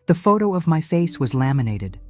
The photo of my face was laminated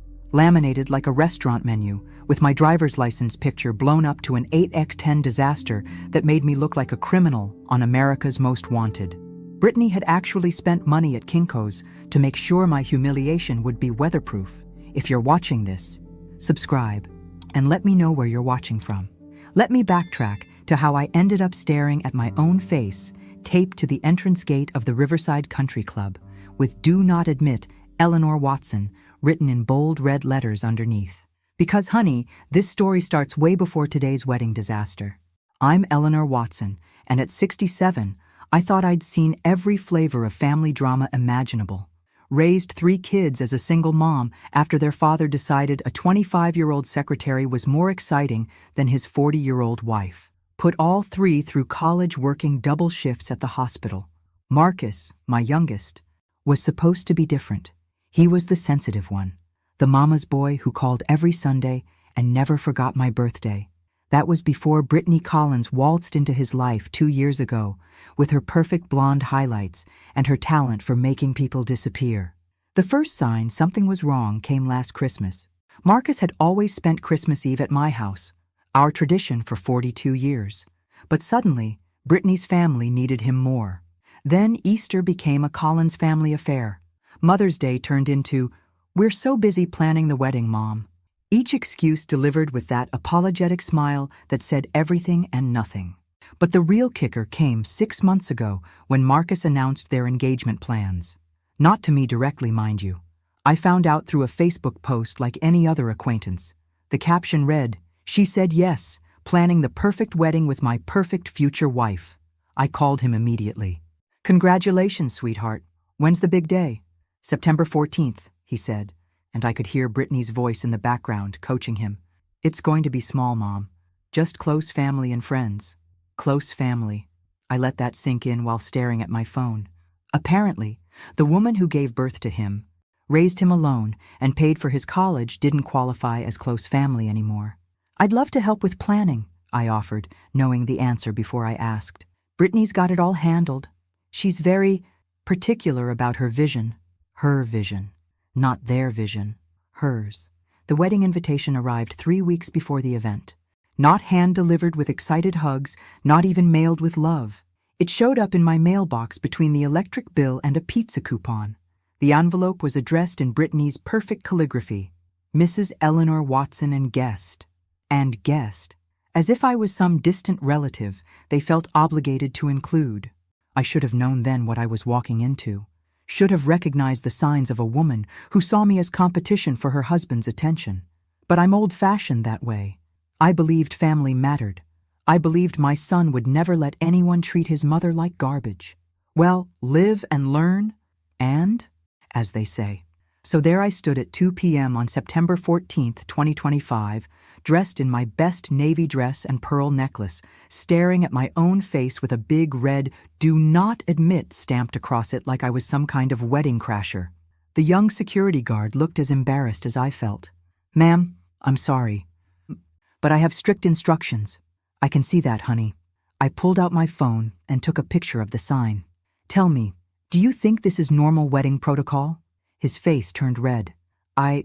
like a restaurant menu, with my driver's license picture blown up to an 8x10 disaster that made me look like a criminal on America's Most Wanted. Brittany had actually spent money at Kinko's to make sure my humiliation would be weatherproof. If you're watching this, subscribe, and let me know where you're watching from. Let me backtrack to how I ended up staring at my own face, taped to the entrance gate of the Riverside Country Club, with "Do Not Admit, Eleanor Watson," written in bold red letters underneath. Because, honey, this story starts way before today's wedding disaster. I'm Eleanor Watson, and at 67, I thought I'd seen every flavor of family drama imaginable. Raised 3 kids as a single mom after their father decided a 25-year-old secretary was more exciting than his 40-year-old wife. Put all 3 through college working double shifts at the hospital. Marcus, my youngest, was supposed to be different. He was the sensitive one, the mama's boy who called every Sunday and never forgot my birthday. That was before Brittany Collins waltzed into his life 2 years ago with her perfect blonde highlights and her talent for making people disappear. The first sign something was wrong came last Christmas. Marcus had always spent Christmas Eve at my house, our tradition for 42 years. But suddenly, Brittany's family needed him more. Then Easter became a Collins family affair. Mother's Day turned into, "We're so busy planning the wedding, Mom." Each excuse delivered with that apologetic smile that said everything and nothing. But the real kicker came 6 months ago when Marcus announced their engagement plans. Not to me directly, mind you. I found out through a Facebook post like any other acquaintance. The caption read, "She said yes, planning the perfect wedding with my perfect future wife." I called him immediately. "Congratulations, sweetheart. When's the big day?" "September 14th, he said, and I could hear Brittany's voice in the background coaching him. "It's going to be small, Mom. Just close family and friends." Close family. I let that sink in while staring at my phone. Apparently, the woman who gave birth to him, raised him alone, and paid for his college didn't qualify as close family anymore. "I'd love to help with planning," I offered, knowing the answer before I asked. "Brittany's got it all handled. She's very particular about her vision." Her vision. Not their vision. Hers. The wedding invitation arrived 3 weeks before the event. Not hand-delivered with excited hugs, not even mailed with love. It showed up in my mailbox between the electric bill and a pizza coupon. The envelope was addressed in Brittany's perfect calligraphy. "Mrs. Eleanor Watson and guest." And guest. As if I was some distant relative they felt obligated to include. I should have known then what I was walking into. Should have recognized the signs of a woman who saw me as competition for her husband's attention. But I'm old-fashioned that way. I believed family mattered. I believed my son would never let anyone treat his mother like garbage. Well, live and learn, and, as they say. So there I stood at 2 p.m. on September 14th, 2025, dressed in my best navy dress and pearl necklace, staring at my own face with a big red "Do Not Admit" stamped across it like I was some kind of wedding crasher. The young security guard looked as embarrassed as I felt. "Ma'am, I'm sorry, but I have strict instructions." "I can see that, honey." I pulled out my phone and took a picture of the sign. "Tell me, do you think this is normal wedding protocol?" His face turned red. I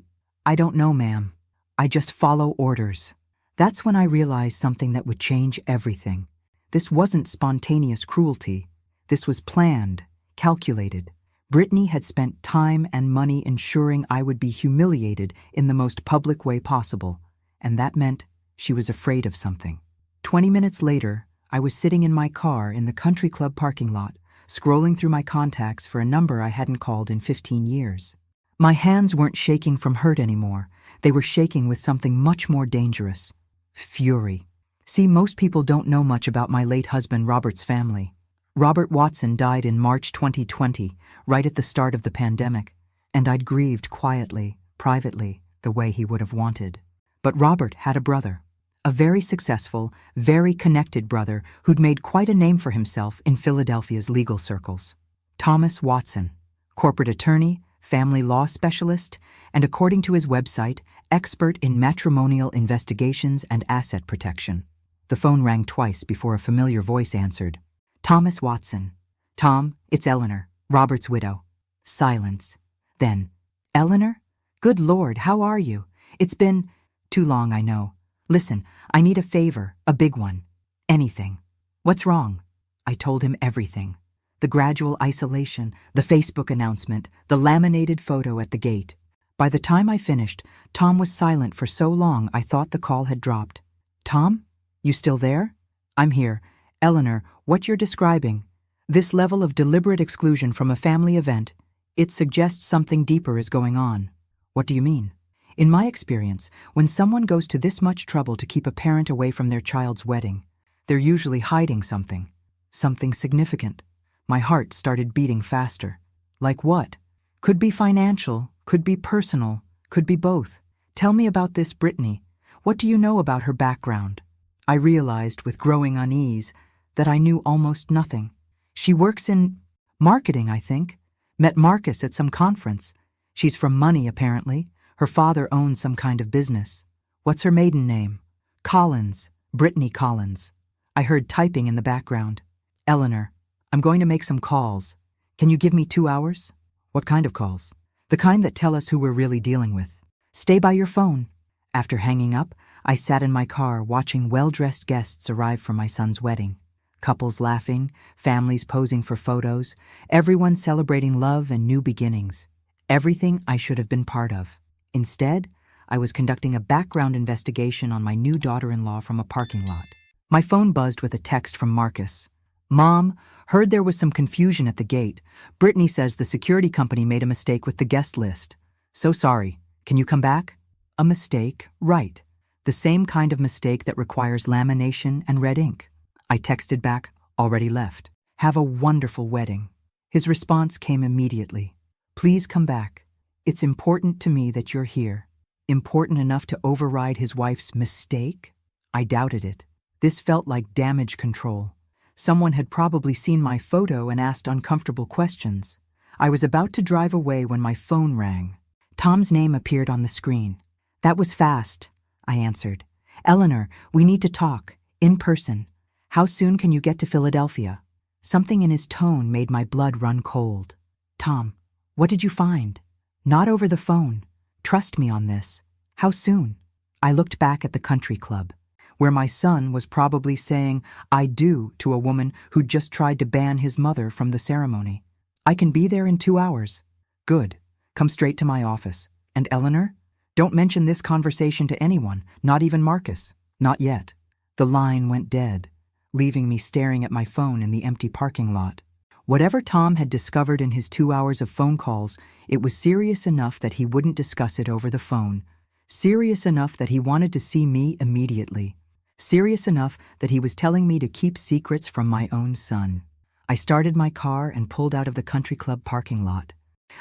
don't know, ma'am. I just follow orders." That's when I realized something that would change everything. This wasn't spontaneous cruelty. This was planned, calculated. Brittany had spent time and money ensuring I would be humiliated in the most public way possible, and that meant she was afraid of something. 20 minutes later, I was sitting in my car in the country club parking lot, scrolling through my contacts for a number I hadn't called in 15 years. My hands weren't shaking from hurt anymore. They were shaking with something much more dangerous. Fury. See, most people don't know much about my late husband Robert's family. Robert Watson died in March 2020, right at the start of the pandemic, and I'd grieved quietly, privately, the way he would have wanted. But Robert had a brother. A very successful, very connected brother who'd made quite a name for himself in Philadelphia's legal circles. Thomas Watson, corporate attorney, family law specialist, and according to his website, expert in matrimonial investigations and asset protection. The phone rang twice before a familiar voice answered. "Thomas Watson." "Tom, it's Eleanor, Robert's widow." Silence. Then, Eleanor? Good Lord, how are you? It's been too long, I know. Listen, I need a favor, a big one. Anything. What's wrong? I told him everything. The gradual isolation, the Facebook announcement, the laminated photo at the gate. By the time I finished, Tom was silent for so long I thought the call had dropped. Tom? You still there? I'm here. Eleanor, what you're describing, this level of deliberate exclusion from a family event, it suggests something deeper is going on. What do you mean? In my experience, when someone goes to this much trouble to keep a parent away from their child's wedding, they're usually hiding something significant. My heart started beating faster. Like what? Could be financial, could be personal, could be both. Tell me about this Brittany. What do you know about her background? I realized with growing unease that I knew almost nothing. She works in marketing, I think. Met Marcus at some conference. She's from money, apparently. Her father owns some kind of business. What's her maiden name? Collins. Brittany Collins. I heard typing in the background. Eleanor, I'm going to make some calls. Can you give me 2 hours? What kind of calls? The kind that tell us who we're really dealing with. Stay by your phone. After hanging up, I sat in my car watching well-dressed guests arrive for my son's wedding. Couples laughing, families posing for photos, everyone celebrating love and new beginnings. Everything I should have been part of. Instead, I was conducting a background investigation on my new daughter-in-law from a parking lot. My phone buzzed with a text from Marcus. Mom, heard there was some confusion at the gate. Brittany says the security company made a mistake with the guest list. So sorry. Can you come back? A mistake, right. The same kind of mistake that requires lamination and red ink. I texted back, already left. Have a wonderful wedding. His response came immediately. Please come back. It's important to me that you're here. Important enough to override his wife's mistake? I doubted it. This felt like damage control. Someone had probably seen my photo and asked uncomfortable questions. I was about to drive away when my phone rang. Tom's name appeared on the screen. That was fast, I answered. Eleanor, we need to talk, in person. How soon can you get to Philadelphia? Something in his tone made my blood run cold. Tom, what did you find? Not over the phone. Trust me on this. How soon? I looked back at the country club, where my son was probably saying I do to a woman who'd just tried to ban his mother from the ceremony. I can be there in 2 hours. Good. Come straight to my office. And Eleanor? Don't mention this conversation to anyone, not even Marcus. Not yet. The line went dead, leaving me staring at my phone in the empty parking lot. Whatever Tom had discovered in his 2 hours of phone calls, it was serious enough that he wouldn't discuss it over the phone. Serious enough that he wanted to see me immediately. Serious enough that he was telling me to keep secrets from my own son. I started my car and pulled out of the country club parking lot,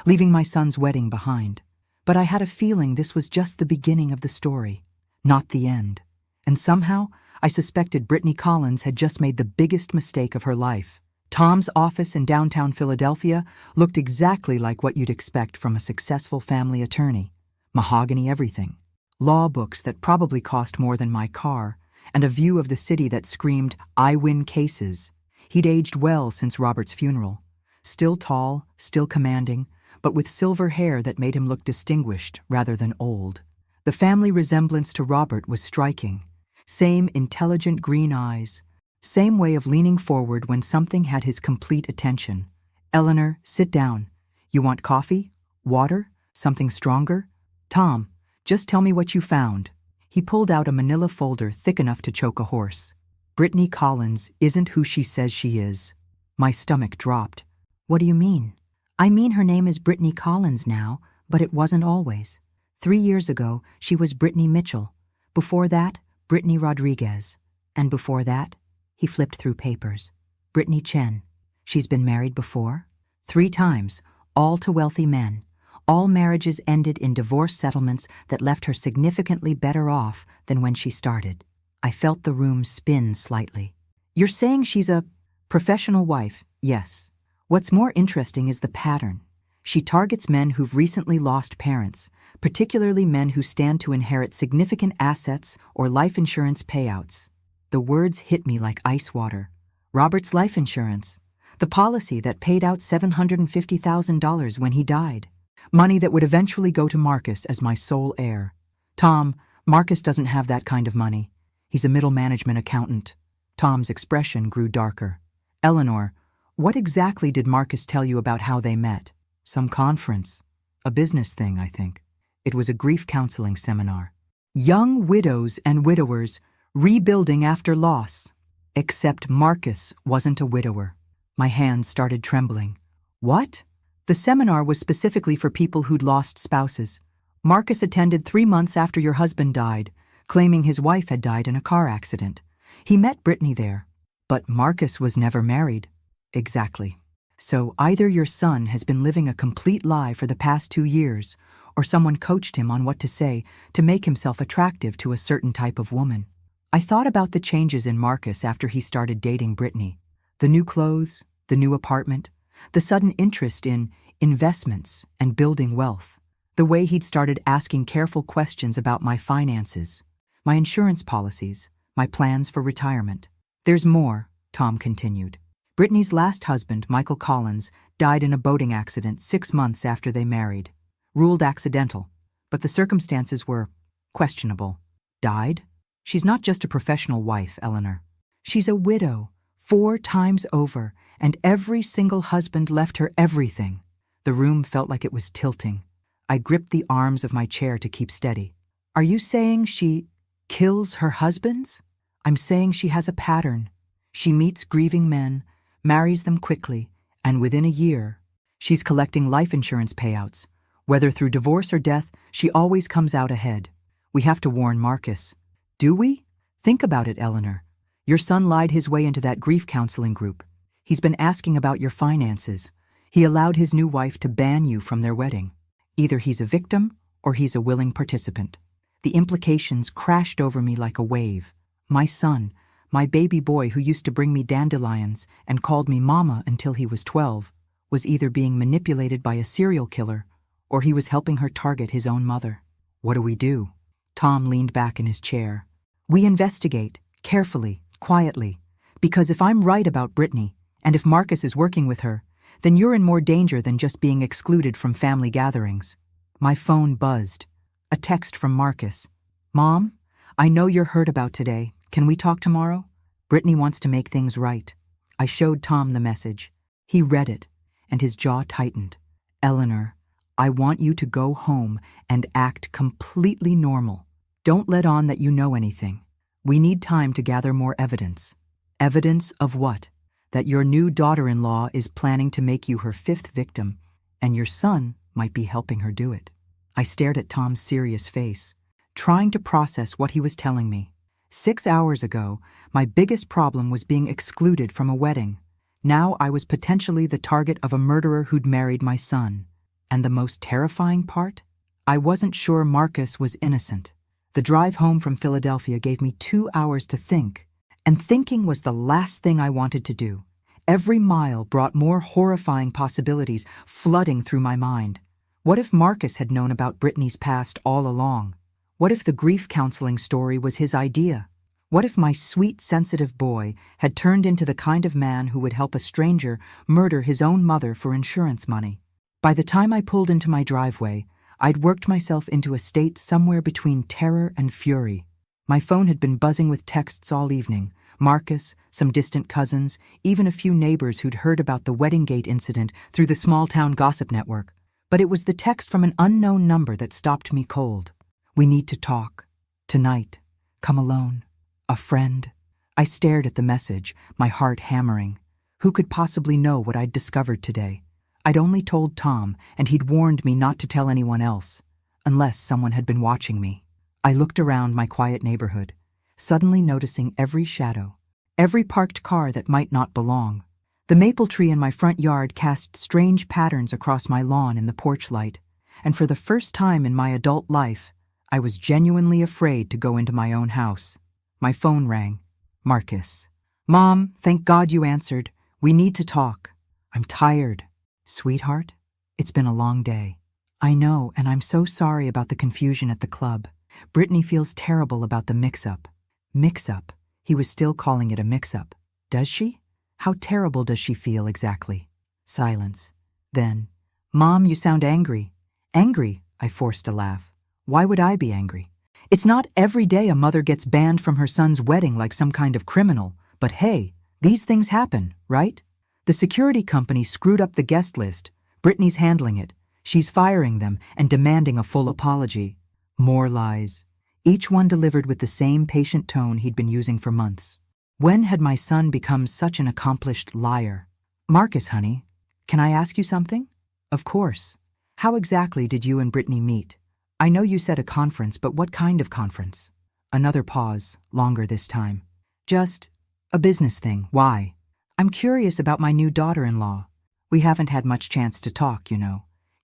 leaving my son's wedding behind. But I had a feeling this was just the beginning of the story, not the end. And somehow, I suspected Brittany Collins had just made the biggest mistake of her life. Tom's office in downtown Philadelphia looked exactly like what you'd expect from a successful family attorney. Mahogany everything. Law books that probably cost more than my car, and a view of the city that screamed, I win cases. He'd aged well since Robert's funeral. Still tall, still commanding, but with silver hair that made him look distinguished rather than old. The family resemblance to Robert was striking. Same intelligent green eyes. Same way of leaning forward when something had his complete attention. Eleanor, sit down. You want coffee? Water? Something stronger? Tom, just tell me what you found. He pulled out a manila folder thick enough to choke a horse. Brittany Collins isn't who she says she is. My stomach dropped. What do you mean? I mean her name is Brittany Collins now, but it wasn't always. 3 years ago, she was Brittany Mitchell. Before that, Brittany Rodriguez. And before that, he flipped through papers. Brittany Chen. She's been married before? 3 times, all to wealthy men. All marriages ended in divorce settlements that left her significantly better off than when she started. I felt the room spin slightly. You're saying she's a professional wife? Yes. What's more interesting is the pattern. She targets men who've recently lost parents, particularly men who stand to inherit significant assets or life insurance payouts. The words hit me like ice water. Robert's life insurance. The policy that paid out $750,000 when he died. Money that would eventually go to Marcus as my sole heir. Tom, Marcus doesn't have that kind of money. He's a middle management accountant. Tom's expression grew darker. Eleanor, what exactly did Marcus tell you about how they met? Some conference. A business thing, I think. It was a grief counseling seminar. Young widows and widowers rebuilding after loss. Except Marcus wasn't a widower. My hands started trembling. What? The seminar was specifically for people who'd lost spouses. Marcus attended 3 months after your husband died, claiming his wife had died in a car accident. He met Brittany there. But Marcus was never married. Exactly. So either your son has been living a complete lie for the past 2 years, or someone coached him on what to say to make himself attractive to a certain type of woman. I thought about the changes in Marcus after he started dating Brittany. The new clothes, the new apartment, the sudden interest in investments and building wealth. The way he'd started asking careful questions about my finances, my insurance policies, my plans for retirement. There's more, Tom continued. Brittany's last husband, Michael Collins, died in a boating accident 6 months after they married. Ruled accidental, but the circumstances were questionable. Died? She's not just a professional wife, Eleanor. She's a widow, 4 times over, and every single husband left her everything. The room felt like it was tilting. I gripped the arms of my chair to keep steady. Are you saying she kills her husbands? I'm saying she has a pattern. She meets grieving men, marries them quickly, and within a year, she's collecting life insurance payouts. Whether through divorce or death, she always comes out ahead. We have to warn Marcus. Do we? Think about it, Eleanor. Your son lied his way into that grief counseling group. He's been asking about your finances. He allowed his new wife to ban you from their wedding. Either he's a victim or he's a willing participant. The implications crashed over me like a wave. My son, my baby boy who used to bring me dandelions and called me mama until he was 12, was either being manipulated by a serial killer or he was helping her target his own mother. What do we do? Tom leaned back in his chair. We investigate, carefully, quietly, because if I'm right about Brittany, and if Marcus is working with her, then you're in more danger than just being excluded from family gatherings. My phone buzzed. A text from Marcus. Mom, I know you're hurt about today. Can we talk tomorrow? Brittany wants to make things right. I showed Tom the message. He read it, and his jaw tightened. Eleanor, I want you to go home and act completely normal. Don't let on that you know anything. We need time to gather more evidence. Evidence of what? That your new daughter-in-law is planning to make you her 5th victim, and your son might be helping her do it. I stared at Tom's serious face, trying to process what he was telling me. 6 hours ago, my biggest problem was being excluded from a wedding. Now I was potentially the target of a murderer who'd married my son. And the most terrifying part? I wasn't sure Marcus was innocent. The drive home from Philadelphia gave me 2 hours to think, and thinking was the last thing I wanted to do. Every mile brought more horrifying possibilities flooding through my mind. What if Marcus had known about Brittany's past all along? What if the grief counseling story was his idea? What if my sweet, sensitive boy had turned into the kind of man who would help a stranger murder his own mother for insurance money? By the time I pulled into my driveway, I'd worked myself into a state somewhere between terror and fury. My phone had been buzzing with texts all evening. Marcus, some distant cousins, even a few neighbors who'd heard about the wedding gate incident through the small-town gossip network. But it was the text from an unknown number that stopped me cold. We need to talk. Tonight. Come alone. A friend. I stared at the message, my heart hammering. Who could possibly know what I'd discovered today? I'd only told Tom, and he'd warned me not to tell anyone else, unless someone had been watching me. I looked around my quiet neighborhood, suddenly noticing every shadow, every parked car that might not belong. The maple tree in my front yard cast strange patterns across my lawn in the porch light, and for the first time in my adult life, I was genuinely afraid to go into my own house. My phone rang. Marcus. Mom, thank God you answered. We need to talk. I'm tired. Sweetheart, it's been a long day. I know, and I'm so sorry about the confusion at the club. Brittany feels terrible about the mix-up. Mix-up? He was still calling it a mix-up. Does she? How terrible does she feel exactly? Silence. Then, Mom, you sound angry. Angry, I forced a laugh. Why would I be angry? It's not every day a mother gets banned from her son's wedding like some kind of criminal, but hey, these things happen, right? The security company screwed up the guest list. Brittany's handling it. She's firing them and demanding a full apology. More lies. Each one delivered with the same patient tone he'd been using for months. When had my son become such an accomplished liar? Marcus, honey, can I ask you something? Of course. How exactly did you and Brittany meet? I know you said a conference, but what kind of conference? Another pause, longer this time. Just a business thing. Why? I'm curious about my new daughter-in-law. We haven't had much chance to talk,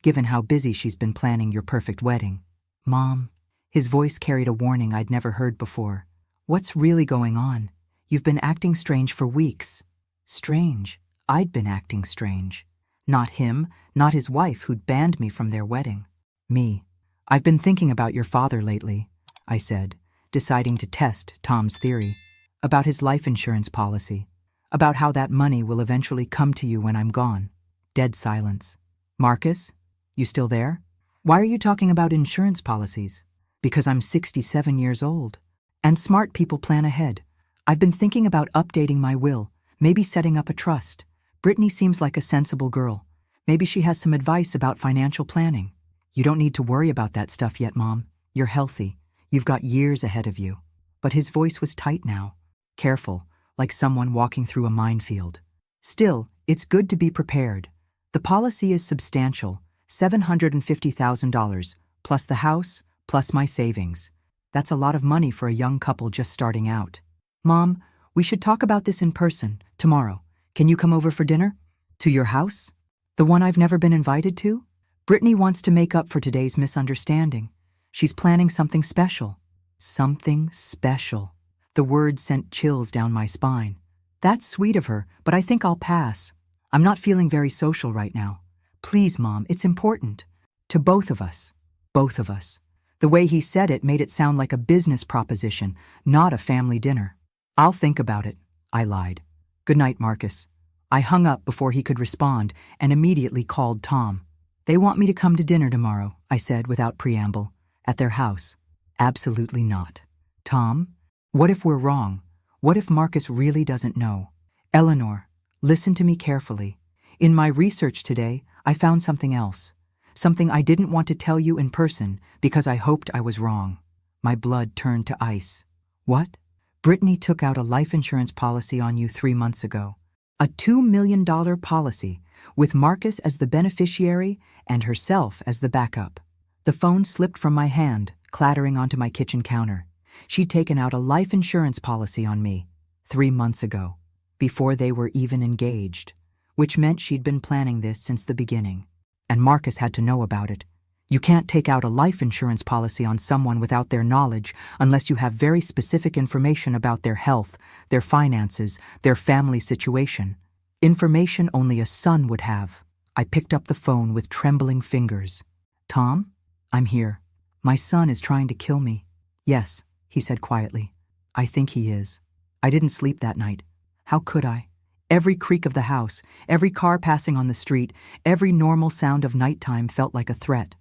given how busy she's been planning your perfect wedding. Mom, his voice carried a warning I'd never heard before. What's really going on? You've been acting strange for weeks. Strange? I'd been acting strange. Not him, not his wife who'd banned me from their wedding. Me. I've been thinking about your father lately, I said, deciding to test Tom's theory, about his life insurance policy, about how that money will eventually come to you when I'm gone. Dead silence. Marcus, you still there? Why are you talking about insurance policies? Because I'm 67 years old. And smart people plan ahead. I've been thinking about updating my will, maybe setting up a trust. Brittany seems like a sensible girl. Maybe she has some advice about financial planning. You don't need to worry about that stuff yet, Mom. You're healthy. You've got years ahead of you. But his voice was tight now. Careful, like someone walking through a minefield. Still, it's good to be prepared. The policy is substantial, $750,000, plus the house, plus my savings. That's a lot of money for a young couple just starting out. Mom, we should talk about this in person, tomorrow. Can you come over for dinner? To your house? The one I've never been invited to? Brittany wants to make up for today's misunderstanding. She's planning something special. Something special. The word sent chills down my spine. That's sweet of her, but I think I'll pass. I'm not feeling very social right now. Please, Mom, it's important. To both of us. Both of us. The way he said it made it sound like a business proposition, not a family dinner. I'll think about it, I lied. Good night, Marcus. I hung up before he could respond and immediately called Tom. They want me to come to dinner tomorrow, I said without preamble. At their house. Absolutely not. Tom, what if we're wrong? What if Marcus really doesn't know? Eleanor, listen to me carefully. In my research today, I found something else. Something I didn't want to tell you in person because I hoped I was wrong. My blood turned to ice. What? Brittany took out a life insurance policy on you 3 months ago. A $2 million policy, with Marcus as the beneficiary and herself as the backup. The phone slipped from my hand, clattering onto my kitchen counter. She'd taken out a life insurance policy on me 3 months ago, before they were even engaged, which meant she'd been planning this since the beginning. And Marcus had to know about it. You can't take out a life insurance policy on someone without their knowledge unless you have very specific information about their health, their finances, their family situation. Information only a son would have. I picked up the phone with trembling fingers. Tom? I'm here. My son is trying to kill me. Yes, he said quietly. I think he is. I didn't sleep that night. How could I? Every creak of the house, every car passing on the street, every normal sound of nighttime felt like a threat.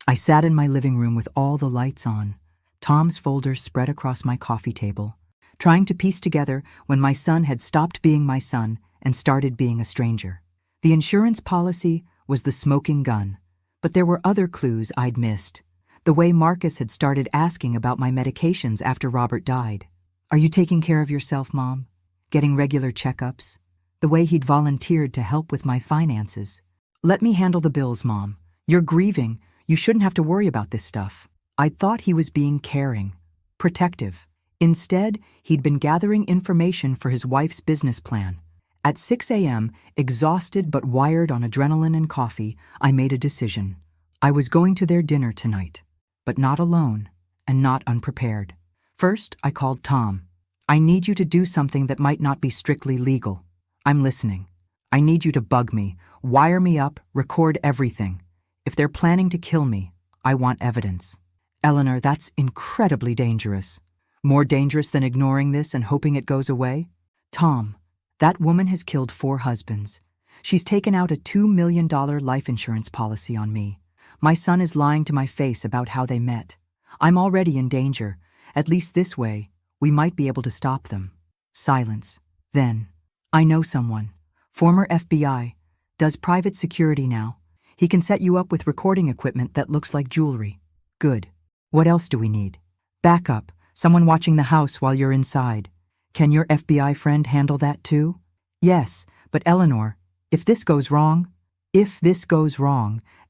I sat in my living room with all the lights on, Tom's folders spread across my coffee table, trying to piece together when my son had stopped being my son and started being a stranger. The insurance policy was the smoking gun, but there were other clues I'd missed. The way Marcus had started asking about my medications after Robert died. Are you taking care of yourself, Mom? Getting regular checkups? The way he'd volunteered to help with my finances. Let me handle the bills, Mom. You're grieving. You shouldn't have to worry about this stuff. I'd thought he was being caring, protective. Instead, he'd been gathering information for his wife's business plan. At 6 a.m., exhausted but wired on adrenaline and coffee, I made a decision. I was going to their dinner tonight, but not alone and not unprepared. First, I called Tom. I need you to do something that might not be strictly legal. I'm listening. I need you to bug me, wire me up, record everything. If they're planning to kill me, I want evidence. Eleanor, that's incredibly dangerous. More dangerous than ignoring this and hoping it goes away? Tom, that woman has killed 4 husbands. She's taken out a $2 million life insurance policy on me. My son is lying to my face about how they met. I'm already in danger. At least this way, we might be able to stop them. Silence. Then, I know someone. Former FBI. Does private security now. He can set you up with recording equipment that looks like jewelry. Good. What else do we need? Backup. Someone watching the house while you're inside. Can your FBI friend handle that too? Yes, but Eleanor, if this goes wrong,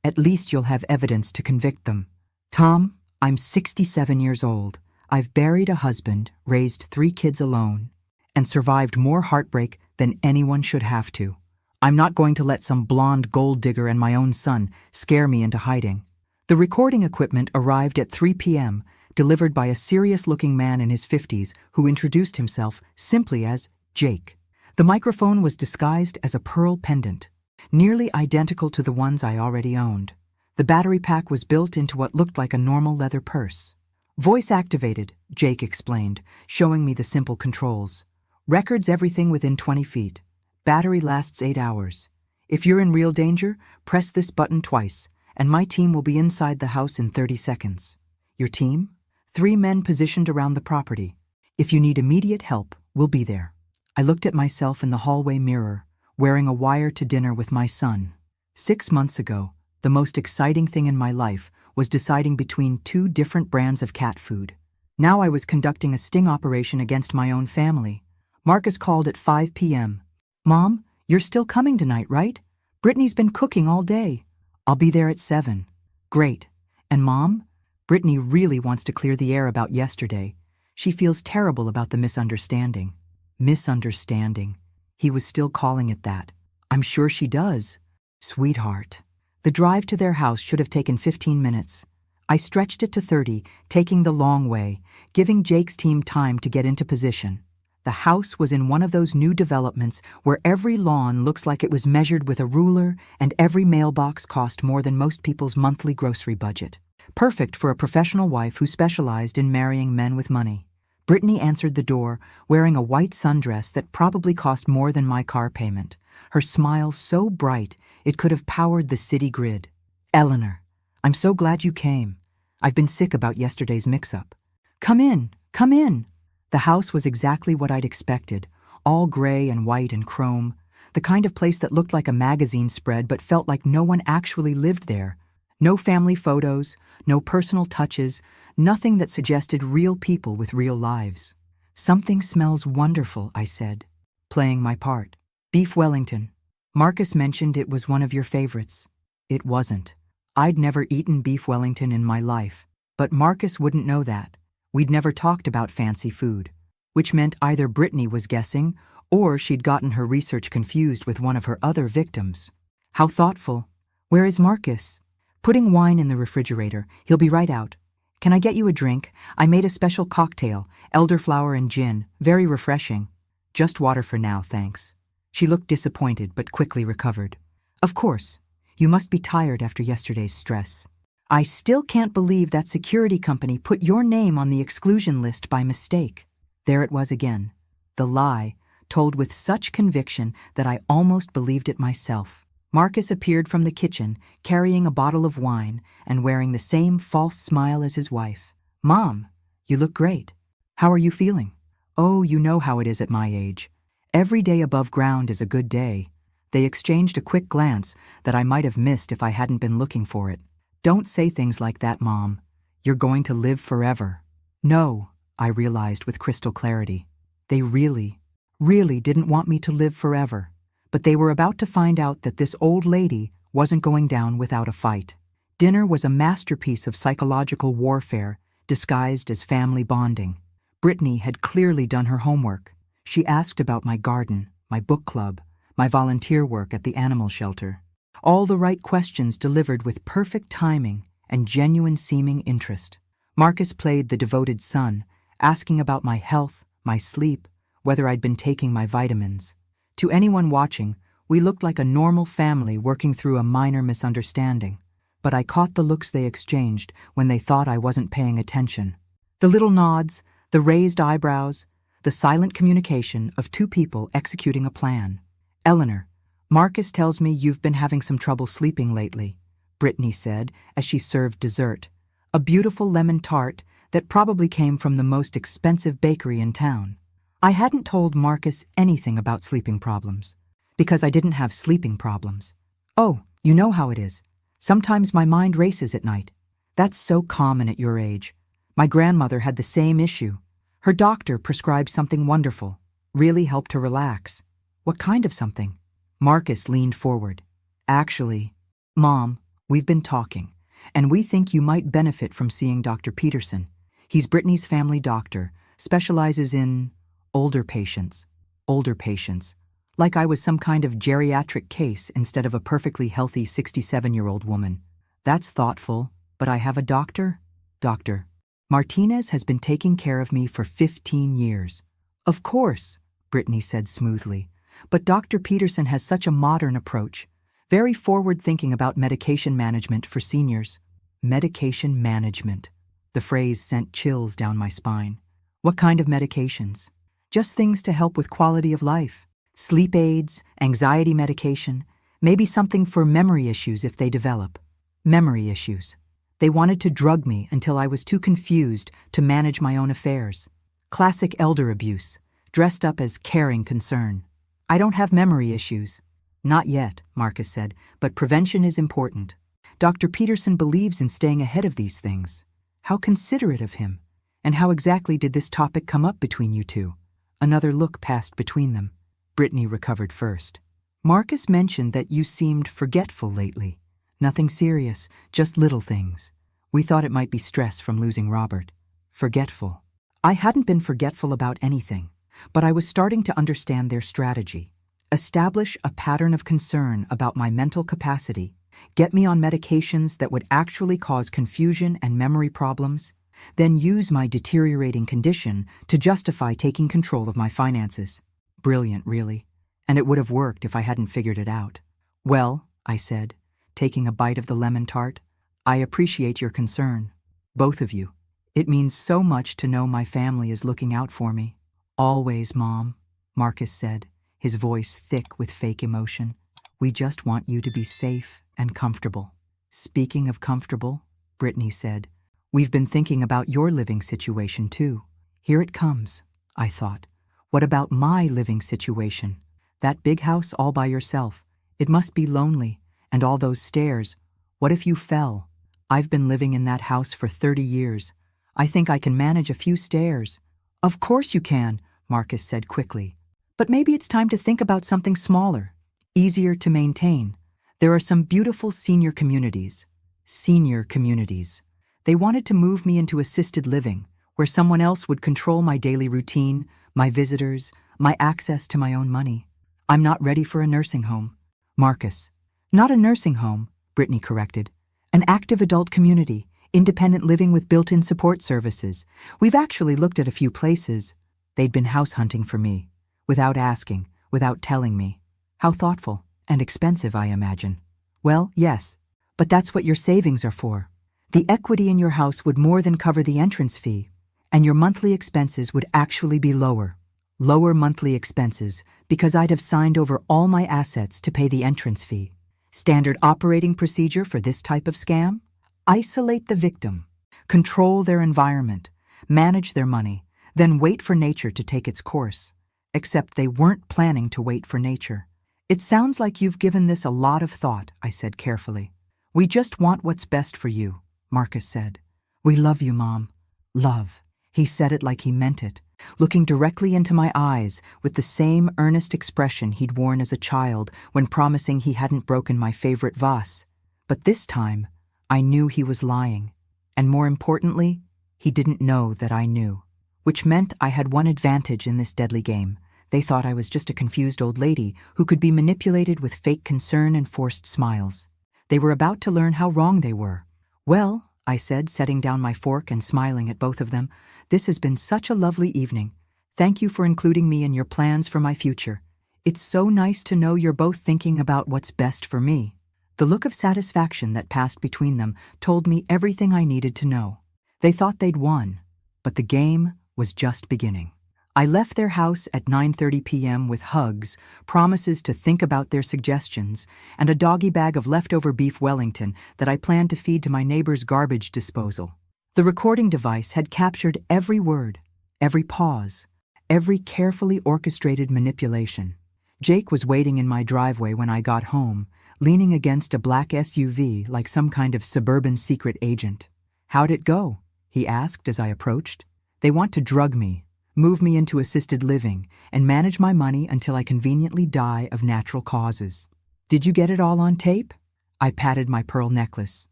at least you'll have evidence to convict them. Tom, I'm 67 years old. I've buried a husband, raised 3 kids alone, and survived more heartbreak than anyone should have to. I'm not going to let some blonde gold digger and my own son scare me into hiding. The recording equipment arrived at 3 p.m., delivered by a serious-looking man in his 50s who introduced himself simply as Jake. The microphone was disguised as a pearl pendant, nearly identical to the ones I already owned. The battery pack was built into what looked like a normal leather purse. Voice-activated, Jake explained, showing me the simple controls. Records everything within 20 feet. Battery lasts 8 hours. If you're in real danger, press this button twice, and my team will be inside the house in 30 seconds. Your team? 3 men positioned around the property. If you need immediate help, we'll be there. I looked at myself in the hallway mirror, wearing a wire to dinner with my son. 6 months ago, the most exciting thing in my life was deciding between 2 different brands of cat food. Now I was conducting a sting operation against my own family. Marcus called at 5 p.m. Mom, you're still coming tonight, right? Brittany's been cooking all day. I'll be there at 7. Great. And Mom? Brittany really wants to clear the air about yesterday. She feels terrible about the misunderstanding. Misunderstanding. He was still calling it that. I'm sure she does. Sweetheart. The drive to their house should have taken 15 minutes. I stretched it to 30, taking the long way, giving Jake's team time to get into position. The house was in one of those new developments where every lawn looks like it was measured with a ruler and every mailbox cost more than most people's monthly grocery budget. Perfect for a professional wife who specialized in marrying men with money. Brittany answered the door, wearing a white sundress that probably cost more than my car payment. Her smile so bright it could have powered the city grid. Eleanor, I'm so glad you came. I've been sick about yesterday's mix-up. Come in, come in. The house was exactly what I'd expected, all gray and white and chrome, the kind of place that looked like a magazine spread but felt like no one actually lived there. No family photos, no personal touches, nothing that suggested real people with real lives. Something smells wonderful, I said, playing my part. Beef Wellington. Marcus mentioned it was one of your favorites. It wasn't. I'd never eaten beef Wellington in my life, but Marcus wouldn't know that. We'd never talked about fancy food, which meant either Brittany was guessing or she'd gotten her research confused with one of her other victims. How thoughtful. Where is Marcus? Putting wine in the refrigerator. He'll be right out. Can I get you a drink? I made a special cocktail, elderflower and gin, very refreshing. Just water for now, thanks. She looked disappointed but quickly recovered. Of course. You must be tired after yesterday's stress. I still can't believe that security company put your name on the exclusion list by mistake. There it was again. The lie, told with such conviction that I almost believed it myself. Marcus appeared from the kitchen, carrying a bottle of wine and wearing the same false smile as his wife. Mom, you look great. How are you feeling? Oh, you know how it is at my age. Every day above ground is a good day. They exchanged a quick glance that I might have missed if I hadn't been looking for it. Don't say things like that, Mom. You're going to live forever. No, I realized with crystal clarity. They really didn't want me to live forever. But they were about to find out that this old lady wasn't going down without a fight. Dinner was a masterpiece of psychological warfare disguised as family bonding. Brittany had clearly done her homework. She asked about my garden, my book club, my volunteer work at the animal shelter. All the right questions delivered with perfect timing and genuine seeming interest. Marcus played the devoted son, asking about my health, my sleep, whether I'd been taking my vitamins. To anyone watching, we looked like a normal family working through a minor misunderstanding. But I caught the looks they exchanged when they thought I wasn't paying attention. The little nods, the raised eyebrows, the silent communication of 2 people executing a plan. Eleanor, Marcus tells me you've been having some trouble sleeping lately. Brittany said as she served dessert, a beautiful lemon tart that probably came from the most expensive bakery in town. I hadn't told Marcus anything about sleeping problems, because I didn't have sleeping problems. Oh, you know how it is. Sometimes my mind races at night. That's so common at your age. My grandmother had the same issue. Her doctor prescribed something wonderful, really helped her relax. What kind of something? Marcus leaned forward. Actually, Mom, we've been talking, and we think you might benefit from seeing Dr. Peterson. He's Brittany's family doctor, specializes in older patients. Older patients. Like I was some kind of geriatric case instead of a perfectly healthy 67-year-old woman. That's thoughtful, but I have a doctor? Doctor Martinez has been taking care of me for 15 years. Of course, Brittany said smoothly, but Dr. Peterson has such a modern approach, very forward-thinking about medication management for seniors. Medication management. The phrase sent chills down my spine. What kind of medications? Just things to help with quality of life. Sleep aids, anxiety medication, maybe something for memory issues if they develop. Memory issues. They wanted to drug me until I was too confused to manage my own affairs. Classic elder abuse, dressed up as caring concern. I don't have memory issues. Not yet, Marcus said, but prevention is important. Dr. Peterson believes in staying ahead of these things. How considerate of him. And how exactly did this topic come up between you two? Another look passed between them. Brittany recovered first. Marcus mentioned that you seemed forgetful lately. Nothing serious, just little things. We thought it might be stress from losing Robert. Forgetful. I hadn't been forgetful about anything, but I was starting to understand their strategy. Establish a pattern of concern about my mental capacity, get me on medications that would actually cause confusion and memory problems, then use my deteriorating condition to justify taking control of my finances. Brilliant, really. And it would have worked if I hadn't figured it out. Well, I said, taking a bite of the lemon tart, I appreciate your concern. Both of you. It means so much to know my family is looking out for me. Always, Mom, Marcus said, his voice thick with fake emotion. We just want you to be safe and comfortable. Speaking of comfortable, Brittany said, we've been thinking about your living situation too. Here it comes, I thought. What about my living situation? That big house all by yourself. It must be lonely. And all those stairs. What if you fell? I've been living in that house for 30 years. I think I can manage a few stairs. Of course you can, Marcus said quickly. But maybe it's time to think about something smaller, easier to maintain. There are some beautiful senior communities. Senior communities. They wanted to move me into assisted living, where someone else would control my daily routine, my visitors, my access to my own money. I'm not ready for a nursing home. Marcus. Not a nursing home, Brittany corrected. An active adult community, independent living with built-in support services. We've actually looked at a few places. They'd been house hunting for me, without asking, without telling me. How thoughtful and expensive, I imagine. Well, yes, but that's what your savings are for. The equity in your house would more than cover the entrance fee, and your monthly expenses would actually be lower. Lower monthly expenses, because I'd have signed over all my assets to pay the entrance fee. Standard operating procedure for this type of scam? Isolate the victim, control their environment, manage their money, then wait for nature to take its course. Except they weren't planning to wait for nature. It sounds like you've given this a lot of thought, I said carefully. We just want what's best for you, Marcus said. We love you, Mom. Love. He said it like he meant it, looking directly into my eyes with the same earnest expression he'd worn as a child when promising he hadn't broken my favorite vase. But this time, I knew he was lying. And more importantly, he didn't know that I knew. Which meant I had one advantage in this deadly game. They thought I was just a confused old lady who could be manipulated with fake concern and forced smiles. They were about to learn how wrong they were. Well, I said, setting down my fork and smiling at both of them, this has been such a lovely evening. Thank you for including me in your plans for my future. It's so nice to know you're both thinking about what's best for me. The look of satisfaction that passed between them told me everything I needed to know. They thought they'd won, but the game was just beginning. I left their house at 9:30 p.m. with hugs, promises to think about their suggestions, and a doggy bag of leftover beef Wellington that I planned to feed to my neighbor's garbage disposal. The recording device had captured every word, every pause, every carefully orchestrated manipulation. Jake was waiting in my driveway when I got home, leaning against a black SUV like some kind of suburban secret agent. "How'd it go?" he asked as I approached. "They want to drug me, move me into assisted living, and manage my money until I conveniently die of natural causes. Did you get it all on tape?" I patted my pearl necklace.